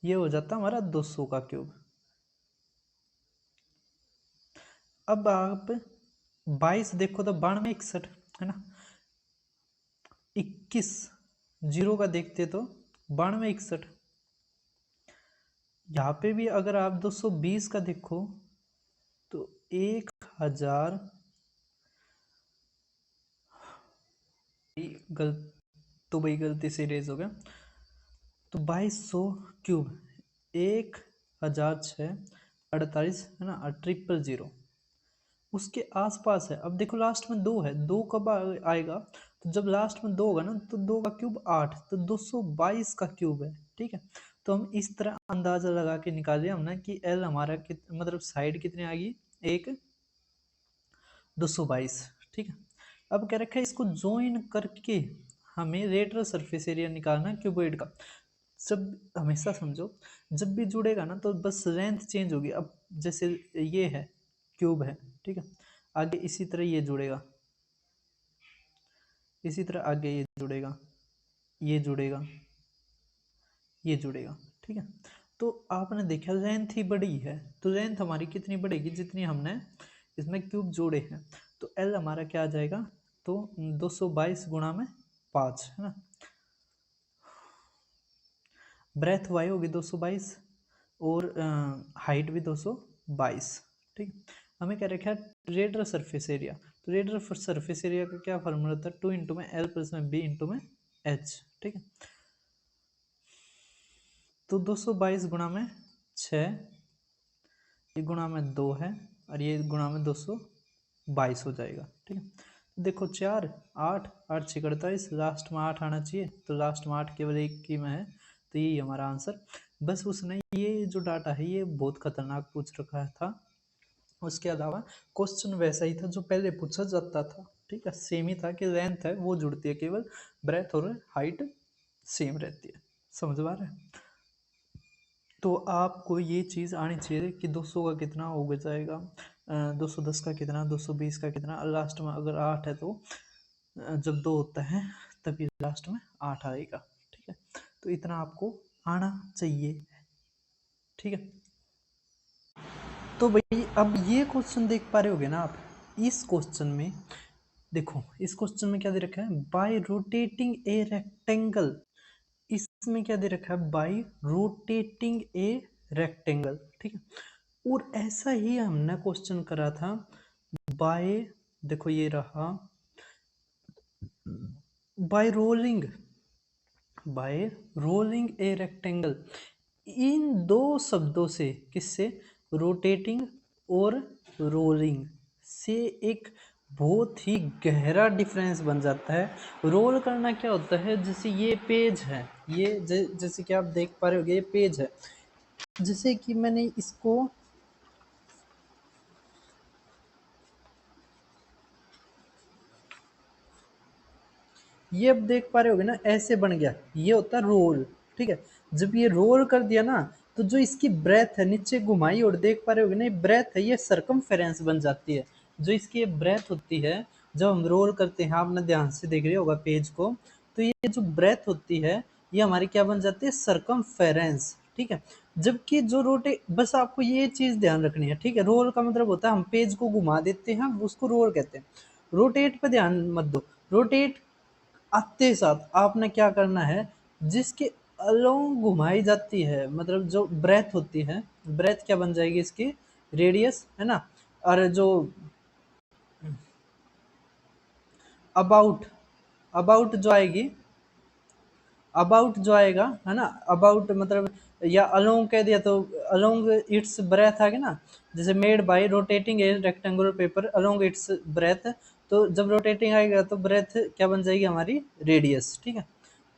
Speaker 1: ये हो जाता हमारा 200 का क्यूब। अब आप 22 देखो तो 92 61, है ना। 21 जीरो का देखते तो 92 61। यहाँ पे भी अगर आप 220 का देखो तो 1000, गलत, तो भाई गलती से रेज हो गया। तो 2200 क्यूब 1006 48, है ना, 000 उसके आसपास है। अब देखो लास्ट में 2 है, 2 कब आएगा? तो जब लास्ट में 2 होगा ना, तो 2 का क्यूब 8, तो 222 का क्यूब है। ठीक है, तो हम इस तरह अंदाजा लगा के निकाले हमने कि एल हमारा मतलब साइड कितनी आ गई? एक 222। ठीक है, अब क्या रखा है? इसको ज्वाइन करके हमें लेटरल सरफेस एरिया निकालना है क्यूबॉइड का। जब हमेशा समझो, जब भी जुड़ेगा ना तो बस लेंथ चेंज होगी। अब जैसे ये है क्यूब है, ठीक है, आगे इसी तरह ये जुड़ेगा, इसी तरह आगे ये जुड़ेगा, ये जुड़ेगा, ये जुड़ेगा। ठीक है, तो आपने देखा लेंथ ही बड़ी है, तो लेंथ हमारी कितनी बढ़ेगी? जितनी हमने इसमें क्यूब जोड़े हैं। तो एल हमारा क्या आ जाएगा? तो 222 गुणा में 5, है ना। ब्रेथ वाई होगी 222 और हाइट भी 222। ठीक, हमें क्या रखा है रेडियल सरफेस एरिया। तो रेडियल सरफेस एरिया का क्या फॉर्मूला होता है 2 इंटू में एल प्लस में बी इंटू में एच। ठीक है, तो 222 गुणा में 6, ये गुणा में 2 है और ये गुणा में 222 हो जाएगा। ठीक है, देखो 4 8 8 6 48, लास्ट में 8 आना चाहिए, तो लास्ट में 8 केवल एक की में है, तो यही हमारा आंसर। बस उसने ये जो डाटा है ये बहुत खतरनाक पूछ रखा था, उसके अलावा क्वेश्चन वैसा ही था जो पहले पूछा जाता था। ठीक है, सेम ही था कि लेंथ है वो जुड़ती है, केवल ब्रेथ और हाइट सेम रहती है। समझ में आ रहा है? तो आपको ये चीज़ आनी चाहिए कि 200 का कितना हो जाएगा, 210 का कितना, 220 का कितना, लास्ट में अगर 8 है तो जब 2 होता है तभी लास्ट में 8 आएगा। ठीक है, तो इतना आपको आना चाहिए। ठीक है, तो भाई अब ये क्वेश्चन देख पा रहे होगे ना आप, इस क्वेश्चन में देखो, इस क्वेश्चन में क्या दे रखा है बाय रोटेटिंग ए रेक्टेंगल, इसमें क्या दे रखा है बाय रोटेटिंग ए रेक्टेंगल। ठीक है, और ऐसा ही हमने क्वेश्चन करा था बाय, देखो ये रहा by rolling, by rolling a rectangle. इन दो शब्दों से, किससे, रोटेटिंग और रोलिंग से एक बहुत ही गहरा डिफरेंस बन जाता है। रोल करना क्या होता है, जैसे ये पेज है, ये जैसे कि आप देख पा रहे होगे ये पेज है, जैसे कि मैंने इसको, ये अब देख पा रहे होगे ना ऐसे बन गया, ये होता है रोल। ठीक है, जब ये रोल कर दिया ना तो जो इसकी ब्रेथ है नीचे घुमाई और देख पा रहे होगे ना ये ब्रेथ है, ये सरकमफेरेंस बन जाती है। जो इसकी ये ब्रेथ होती है जब हम रोल करते हैं, आपने ध्यान से देख रहे होगा पेज को, तो ये जो ब्रेथ होती है ये हमारी क्या बन जाती है, सरकमफेरेंस। ठीक है, जबकि जो रोटे, बस आपको ये चीज ध्यान रखनी है। ठीक है, रोल का मतलब होता है हम पेज को घुमा देते हैं, उसको रोल कहते हैं। रोटेट पे ध्यान मत दो, रोटेट आते साथ आपने क्या करना है, जिसके अलोंग घुमाई जाती है, मतलब जो ब्रेथ होती है, ब्रेथ क्या बन जाएगी इसकी, रेडियस है ना, और जो अबाउट, अबाउट जो आएगी, अबाउट जो आएगा है ना, अबाउट मतलब, या अलोंग कह दिया तो अलोंग इट्स ब्रेथ आ गया ना, जैसे made by rotating A rectangular paper along it's breath, तो जब रोटेटिंग आएगा तो ब्रेथ क्या बन जाएगी हमारी, रेडियस। ठीक है,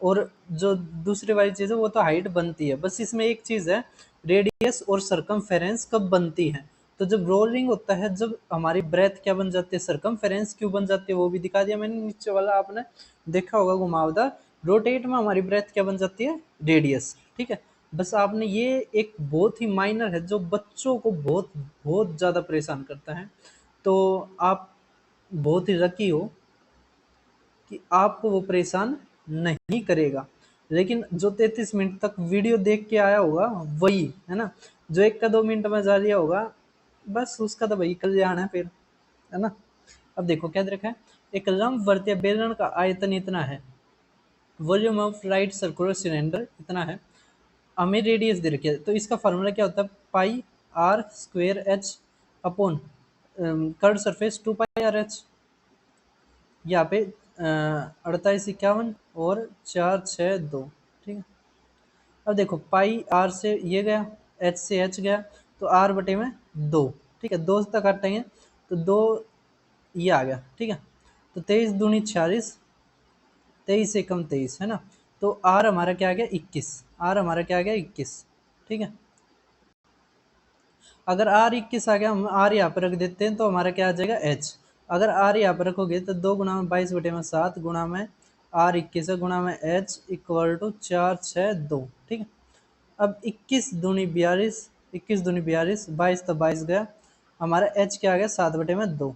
Speaker 1: और जो दूसरी वाली चीज़ है वो तो हाइट बनती है, बस इसमें एक चीज़ है, रेडियस और सरकमफेरेंस कब बनती है, तो जब रोलिंग होता है, जब हमारी ब्रेथ क्या बन जाती है, सरकमफेरेंस क्यों बन जाती है वो भी दिखा दिया मैंने, नीचे वाला आपने देखा होगा घुमावदार, रोटेट में हमारी ब्रेथ क्या बन जाती है, रेडियस। ठीक है, बस आपने ये एक बहुत ही माइनर है जो बच्चों को बहुत बहुत ज़्यादा परेशान करता है, तो आप बहुत ही लकी हो कि आपको वो परेशान नहीं करेगा। लेकिन जो 33 मिनट तक वीडियो देख के आया होगा वही है ना, जो 1 का 2 मिनट में जा लिया होगा बस उसका तो भाई कल्याण है फिर, है ना। अब देखो क्या दे रखा है, एक लंबवर्त या बेलन का आयतन इतना है, volume of right circular cylinder इतना है, हमें रेडियस दे रखी है, तो इसका फार्मूला क्या होता है, pi r square h upon curve surface 2 pi r h, यहाँ पे 48 51 और 4 6 2। ठीक है, अब देखो पाई आर से ये गया, एच से एच गया, तो आर बटे में 2। ठीक है, 2 तक हटेंगे तो 2 ये आ गया। ठीक है, तो 23 दूनी 46, 23 एकम 23 है ना, तो आर हमारा क्या आ गया 21, आर हमारा क्या आ गया 21। ठीक है, अगर आर 21 आ गया, हम आर यहाँ पर रख देते हैं तो हमारा क्या आ जाएगा एच, अगर आर यहाँ पर रखोगे तो 2 गुणा में 22 बटे में 7 गुणा में आर 21 है गुणा में एच इक्वल टू 4 6 2। ठीक है, अब 21 दूनी 42, 21 दूनी 42, 22 तो 22 गया, हमारा एच क्या आ गया 7 बटे में 2।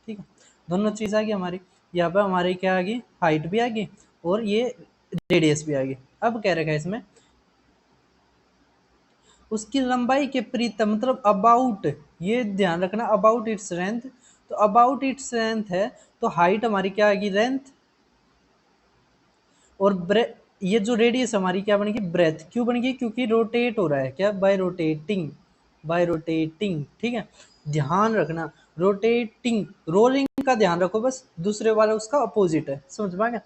Speaker 1: ठीक है, दोनों चीज़ आ गई हमारी, यहाँ पर हमारी क्या आ गई, हाइट भी आ गई और ये रेडियस भी आ गई। अब क्या रखा है इसमें, उसकी लंबाई के परित मतलब अबाउट, ये ध्यान रखना अबाउट इट्स लेंथ, तो अबाउट इट्स लेंथ है तो हाइट हमारी क्या आएगी लेंथ, और ये जो रेडियस हमारी क्या बनेगी, ब्रेथ। क्यों बनेगी, क्योंकि रोटेट हो रहा है, क्या, बाय रोटेटिंग, बाय रोटेटिंग, ठीक है। ध्यान रखना, रोटेटिंग, रोलिंग का ध्यान रखो बस, दूसरे वाला उसका अपोजिट है, समझ में आ गया।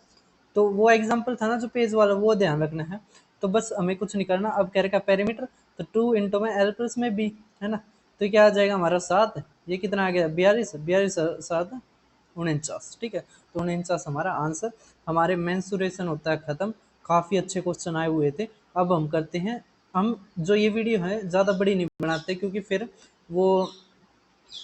Speaker 1: तो वो एग्जाम्पल था ना जो पेज वाला, वो ध्यान रखना है। तो बस हमें कुछ नहीं करना। अब कह रखा पेरीमीटर, तो 2 इंटू में एल प्लस में बी, है ना। तो क्या आ जाएगा हमारा 7, ये कितना आ गया 42, 42 7 49, ठीक है। तो 49 हमारा आंसर। हमारे मेंसुरेशन होता है खत्म। काफ़ी अच्छे क्वेश्चन आए हुए थे। अब हम करते हैं, हम जो ये वीडियो है ज़्यादा बड़ी नहीं बनाते क्योंकि फिर वो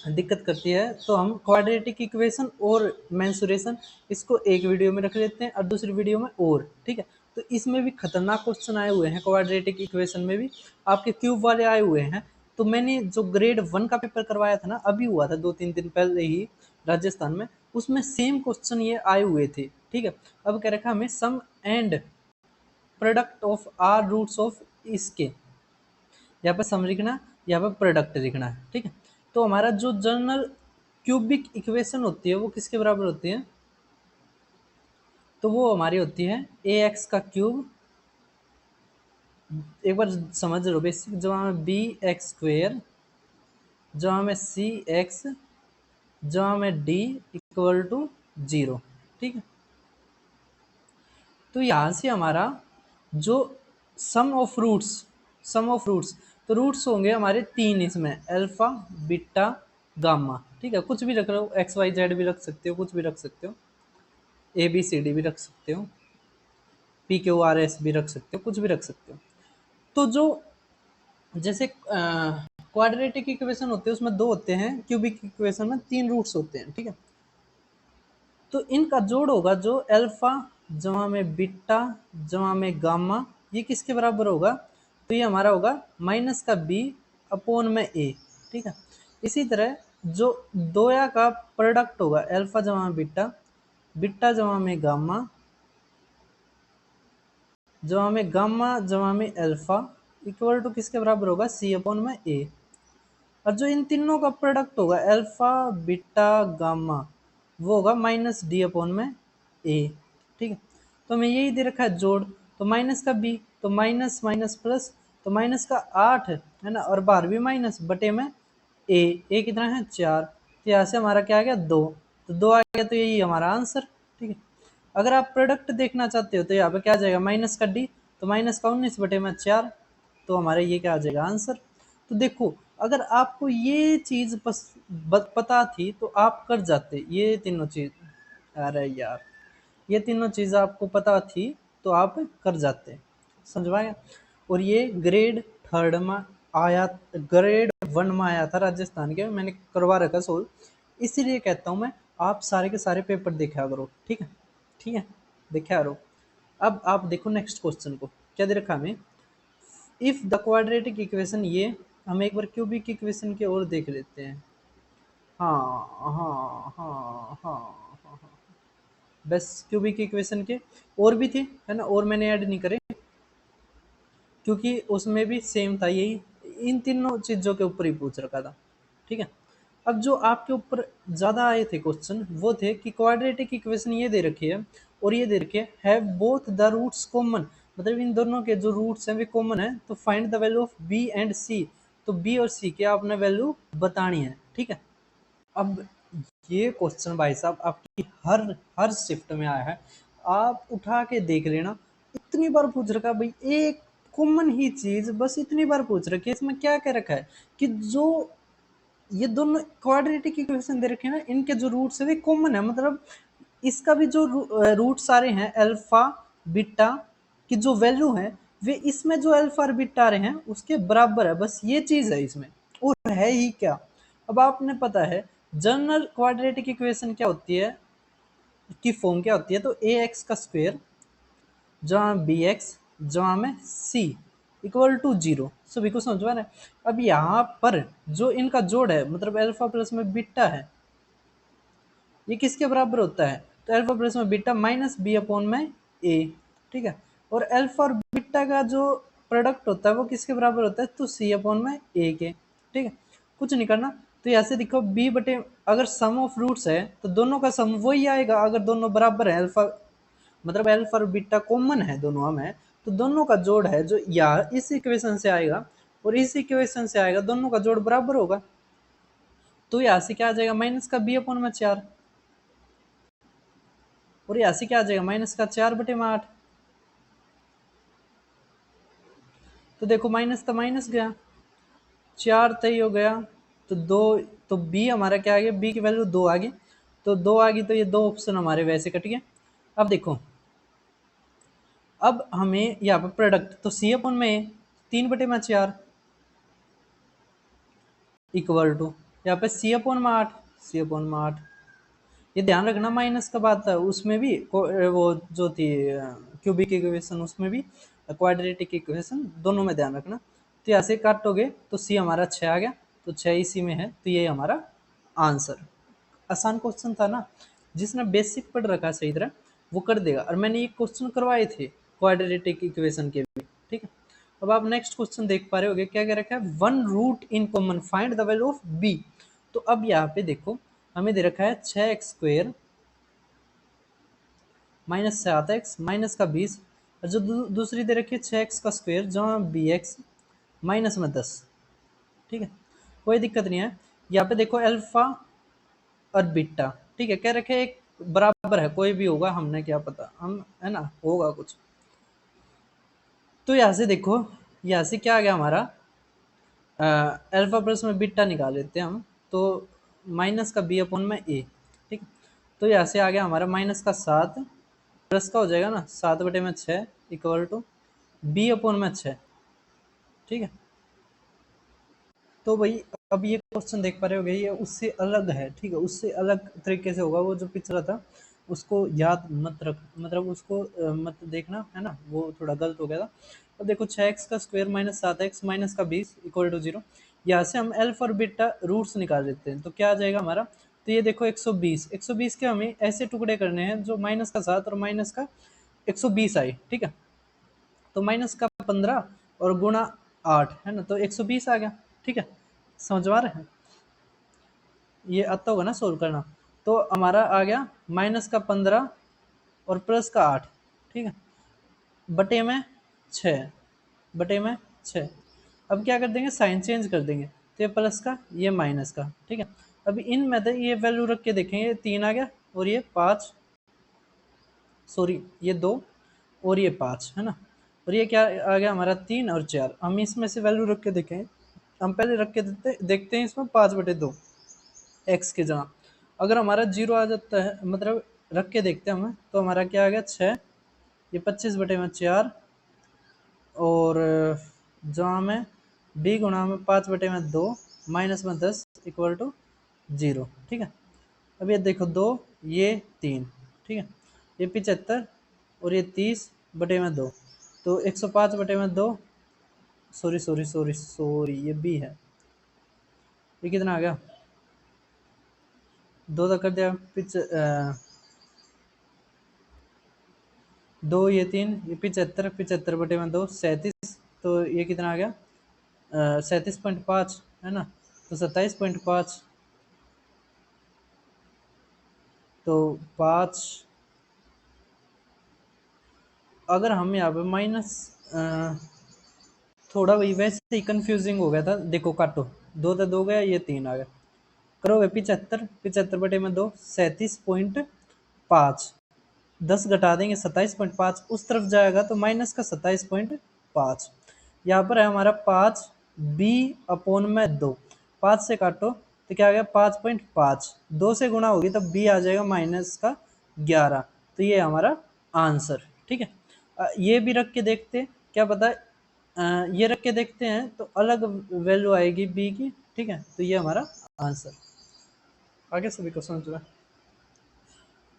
Speaker 1: दिक्कत करती है, तो हम क्वाड्रेटिक इक्वेशन और मेंसुरेशन इसको एक वीडियो में रख लेते हैं और दूसरी वीडियो में और, ठीक है। तो इसमें भी खतरनाक क्वेश्चन आए हुए हैं, क्वाड्रेटिक इक्वेशन में भी आपके क्यूब वाले आए हुए हैं। तो मैंने जो ग्रेड 1 का पेपर करवाया था ना, अभी हुआ था 2-3 दिन पहले ही राजस्थान में, उसमें सेम क्वेश्चन ये आए हुए थे, ठीक है। अब कह रखा हमें sum and product of our roots of इसके, यहाँ पर सम लिखना, यहाँ पर प्रोडक्ट लिखना है, ठीक है। तो हमारा जो जनरल क्यूबिक इक्वेशन होती है वो किसके बराबर होती है, तो वो हमारी होती है ए एक्स का क्यूब, एक बार समझ लो बेसिक, जो हमें बी एक्स स्क्वेयर, जो हमें सी एक्स, जो हमें डी इक्वल टू 0, ठीक है। तो यहाँ से हमारा जो sum of roots, sum of roots, तो रूट्स होंगे हमारे 3 इसमें, अल्फा बीटा गामा, ठीक है। कुछ भी रख लो, एक्स वाई जेड भी रख सकते हो, कुछ भी रख सकते हो, ए बी सी डी भी रख सकते हो, पी क्यू आर एस भी रख सकते हो, कुछ भी रख सकते हो। तो जो जैसे क्वाड्रेटिक इक्वेशन होते हैं उसमें 2 होते हैं, क्यूबिक इक्वेशन में 3 रूट्स होते हैं, ठीक है। तो इनका जोड़ होगा जो अल्फा जमा में बीटा जमा में गामा, ये किसके बराबर होगा, तो ये हमारा होगा माइनस का बी अपॉन में ए, ठीक है। इसी तरह जो दोया का प्रोडक्ट होगा अल्फा जमा में बीटा, बीटा जमा में गामा, जमा में गामा जमा में अल्फा इक्वल टू किसके बराबर होगा, सी अपॉन में ए। और जो इन तीनों का प्रोडक्ट होगा अल्फा बीटा गामा, वो होगा माइनस डी अपॉन में ए, ठीक है। तो हमें यही दे रखा है जोड़, तो माइनस का बी, तो माइनस माइनस प्लस, तो माइनस का 8 है ना, और बाहर भी माइनस बटे में ए कितना है 4, तो यहाँ से हमारा क्या आ गया 2, तो 2 आ गया, तो यही हमारा आंसर, ठीक है। अगर आप प्रोडक्ट देखना चाहते हो तो यहाँ पे क्या आ जाएगा माइनस का डी, तो माइनस का 19 बटे में 4, तो हमारे ये क्या आ जाएगा आंसर। तो देखो, अगर आपको ये चीज़ पता थी तो आप कर जाते ये तीनों चीज़, अरे यार ये तीनों चीज़ आपको पता थी तो आप कर जाते, समझवाया। और ये ग्रेड 3 में आया, ग्रेड 1 में आया था राजस्थान के, मैंने करवा रखा सोल्व, इसीलिए कहता हूँ मैं आप सारे के सारे पेपर देखा करो, ठीक है, ठीक है, देखा करो। अब आप देखो नेक्स्ट क्वेश्चन को, क्या दे रखा हमें, इफ द क्वाड्रेटिक इक्वेशन, ये हम एक बार क्यूबिक इक्वेशन की ओर देख लेते हैं। हाँ हाँ हाँ हाँ हाँ, बस क्यूबिक इक्वेशन के और भी थे, है ना, और मैंने ऐड नहीं करे क्योंकि उसमें भी सेम था, यही इन तीनों चीज़ों के ऊपर ही पूछ रखा था, ठीक है। अब जो आपके ऊपर ज़्यादा आए थे क्वेश्चन वो थे कि क्वाड्रेटिक इक्वेशन ये दे रखी है और ये दे रखी है, have both the roots common, मतलब इन दोनों के जो रूट्स हैं वे कॉमन है, तो find the value of b and c, तो बी और सी के आपने वैल्यू बतानी है, ठीक है। अब ये क्वेश्चन भाई साहब आपकी हर हर शिफ्ट में आया है, आप उठा के देख लेना, इतनी बार पूछ रखा है भाई, एक कॉमन ही चीज बस इतनी बार पूछ रखी है, इसमें क्या क्या रखा है कि जो ये दोनों क्वाड्रेटिक इक्वेशन दे रखे हैं ना, इनके जो रूट्स है वे कॉमन है, मतलब इसका भी जो रूट सारे हैं अल्फा बीटा की जो वैल्यू है वे इसमें जो अल्फा और बीटा आ रहे हैं उसके बराबर है, बस ये चीज है इसमें, और है ही क्या। अब आपने पता है जनरल क्वाड्रेटिक इक्वेशन क्या होती है, की फॉर्म क्या होती है, तो ए एक्स का स्क्वायर जहाँ बी एक्स जहाँ में सी इक्वल टू 0, सभी को समझ में है। अब यहाँ पर जो इनका जोड़ है मतलब अल्फा प्लस में बीटा है, ये किसके बराबर होता है, तो अल्फा प्लस में बीटा माइनस बी अपॉन में ए, ठीक है। और अल्फा और बीटा का जो प्रोडक्ट होता है वो किसके बराबर होता है, तो सी अपॉन में ए के, ठीक है। कुछ नहीं करना, तो यहाँ से देखो बी बटे, अगर सम ऑफ रूट्स है तो दोनों का सम वही आएगा, अगर दोनों बराबर है अल्फा मतलब अल्फा और बीटा कॉमन है दोनों में, तो दोनों का जोड़ है जो या इस इक्वेशन से आएगा और इस इक्वेशन से आएगा, दोनों का जोड़ बराबर होगा। तो यहाँ से क्या आ जाएगा, माइनस का बी अपॉन में 4, और यहाँ से क्या आ जाएगा, माइनस का 4/8। तो देखो माइनस तो माइनस गया, 4 तय हो गया, तो 2, तो बी हमारा क्या आ गया, बी की वैल्यू 2 आ गई, तो 2 आ गई, तो ये 2 ऑप्शन हमारे वैसे कट गए। अब देखो, अब हमें यहाँ पर प्रोडक्ट, तो सी अपन में 3/4 इक्वल टू यहाँ पे सी अपन में 8, सी अपन में 8। ये ध्यान रखना माइनस का बात है, उसमें भी वो जो थी क्यूबिक इक्वेशन, उसमें भी क्वाड्रेटिक इक्वेशन, दोनों में ध्यान रखना। तो यहाँ से काटोगे तो सी हमारा 6 आ गया, तो 6 इसी में है, तो ये हमारा आंसर। आसान क्वेश्चन था ना, जिसने बेसिक पढ़ रखा है सही तरह वो कर देगा, और मैंने ये क्वेश्चन करवाए थे क्वाड्रेटिक इक्वेशन के भी, ठीक है। अब आप नेक्स्ट क्वेश्चन देख पा रहे होगे, क्या क्या रखा है, one root in common find the value of b. तो अब यहाँ पे देखो हमें दे रखा है 6x² माइनस 7x माइनस का 20, और जो दूसरी दे रखी है 6x² जहाँ bx माइनस में 10, ठीक है। कोई दिक्कत नहीं है। यहाँ पे देखो अल्फा और बीटा, ठीक है, कह रखे एक बराबर है, कोई भी होगा, हमने क्या पता, हम है ना, होगा कुछ। तो यहाँ से देखो, यहाँ से क्या आ गया हमारा, अल्फा प्लस में बीटा निकाल लेते हैं हम, तो माइनस का बी अपॉन में ए, ठीक। तो यहाँ से आ गया हमारा माइनस का 7 प्लस का हो जाएगा ना 7/6 इक्वल टू बी अपॉन में 6, ठीक है। तो भाई अब ये क्वेश्चन देख पा रहे हो, ये उससे अलग है, ठीक है, उससे अलग तरीके से होगा, वो जो पिछला था उसको याद मत रख, मतलब उसको मत देखना, है ना, वो थोड़ा गलत हो गया था। अब देखो 6x² माइनस 7x माइनस का 20 इक्वल टू 0, यहाँ से हम अल्फा और बीटा रूट्स निकाल लेते हैं, तो क्या आ जाएगा हमारा, तो ये देखो 120 के हमें ऐसे टुकड़े करने हैं जो माइनस का 7 और माइनस का 120 आए, ठीक है। तो माइनस का 15 और गुणा 8 है ना, तो 120 आ गया, ठीक है। समझ आ रहा है, ये आता होगा ना सोल्व करना। तो हमारा आ गया माइनस का 15 और प्लस का 8, ठीक है, बटे में 6, बटे में 6। अब क्या कर देंगे, साइन चेंज कर देंगे, तो ये प्लस का ये माइनस का, ठीक है। अब इन में ये वैल्यू रख के देखेंगे, 3 आ गया और ये 5, सॉरी ये 2 और ये 5 है ना, और ये क्या आ गया हमारा 3 और 4। हम इसमें से वैल्यू रख के देखें, हम पहले रख के देखते हैं इसमें 5/2 एक्स के जगह, अगर हमारा 0 आ जाता है, मतलब रख के देखते हैं हमें, तो हमारा क्या आ गया 6, ये 25/4, और जहाँ में b गुणा में 5/2 माइनस में 10 इक्वल टू 0, ठीक है। अब ये देखो 2, ये 3, ठीक है, ये 75 और ये 30/2, तो 105/2, सॉरी सॉरी सॉरी सॉरी ये b है, ये कितना आ गया, 2 तक कर दिया, 2 ये 3, ये 75, 75/2 37, तो ये कितना आ गया, 37.5 है ना, तो 27.5, तो 5, अगर हम यहाँ पे माइनस, थोड़ा वही वैसे ही कंफ्यूजिंग हो गया था, देखो काटो, 2 तो 2 गया, ये 3 आ गया, करोगे 75, 75/2 37.5, 10 घटा देंगे 27.5, उस तरफ जाएगा तो माइनस का 27.5, यहाँ पर है हमारा 5 बी अपॉन में 2, 5 से काटो तो क्या आ गया 5.5, 2 से गुणा होगी तब बी आ जाएगा माइनस का 11, तो ये हमारा आंसर, ठीक है। ये भी रख के देखते, क्या पता ये रख के देखते हैं तो अलग वैल्यू आएगी बी की, ठीक है, तो ये हमारा आंसर। आगे सभी को समझ रहा है।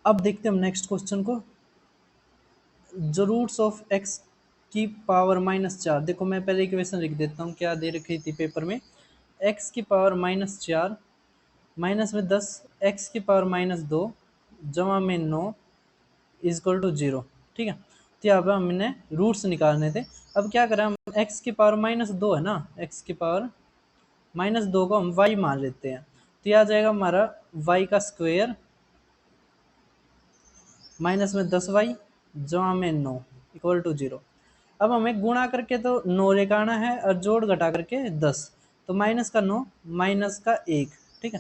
Speaker 1: अब देखते हैं हम नेक्स्ट क्वेश्चन को, जो रूट्स ऑफ एक्स की पावर -4, देखो मैं पहले इक्वेशन लिख देता हूँ, क्या दे रखी थी पेपर में, एक्स की पावर -4 माइनस में 10 एक्स की पावर -2 जमा में 9 इजक्वल टू 0, ठीक है। तो यहाँ पर हमने रूट्स निकालने थे। अब क्या करें हम, एक्स की पावर -2 है ना, एक्स की पावर -2 को हम वाई मान लेते हैं, तो यह आ जाएगा हमारा वाई का स्क्वायर माइनस में 10y जहाँ में 9 इक्वल टू 0। अब हमें गुणा करके तो 9 लेकर है और जोड़ घटा करके 10, तो माइनस का 9 माइनस का 1, ठीक है।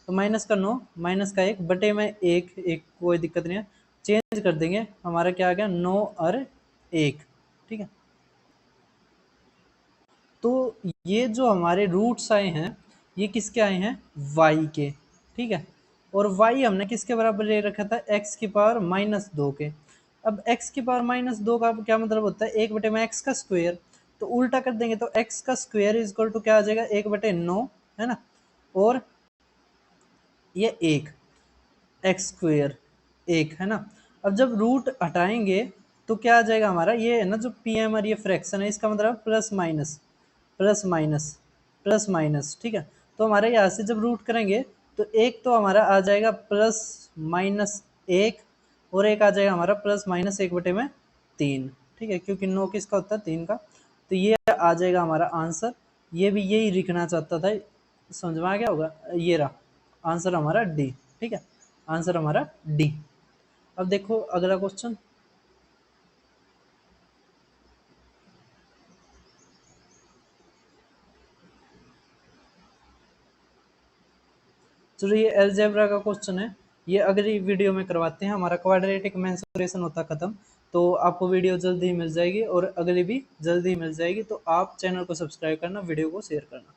Speaker 1: तो माइनस का 9 माइनस का 1 बटे में 1, एक कोई दिक्कत नहीं है, चेंज कर देंगे, हमारा क्या आ गया 9 और 1, ठीक है। तो ये जो हमारे रूट्स आए हैं ये किसके आए हैं, y के, ठीक है। और y हमने किसके बराबर ले रखा था, x की पावर -2 के। अब x की पावर -2 का क्या मतलब होता है, 1 बटे में x का स्क्वायर, तो उल्टा कर देंगे तो x का स्क्वायर इज इक्वल टू क्या आ जाएगा, 1/9, है ना। और ये 1 एक्स स्क्वेयर 1, है ना। अब जब रूट हटाएंगे तो क्या आ जाएगा हमारा, ये है ना जो पी एम और ये फ्रैक्शन है, इसका मतलब plus minus plus minus plus minus, ठीक है। तो हमारे यहाँ से जब रूट करेंगे तो एक तो हमारा आ जाएगा +-1, और एक आ जाएगा हमारा +-1/3, ठीक है, क्योंकि 9 किसका होता है, 3 का। तो ये आ जाएगा हमारा आंसर, ये भी यही लिखना चाहता था, समझ में आ गया होगा, ये रहा आंसर हमारा डी, ठीक है, आंसर हमारा डी। अब देखो अगला क्वेश्चन, चलो ये अलजेब्रा का क्वेश्चन है, ये अगली वीडियो में करवाते हैं, हमारा क्वाड्रेटिक मेंसुरेशन होता खत्म। तो आपको वीडियो जल्दी ही मिल जाएगी और अगली भी जल्दी ही मिल जाएगी, तो आप चैनल को सब्सक्राइब करना, वीडियो को शेयर करना।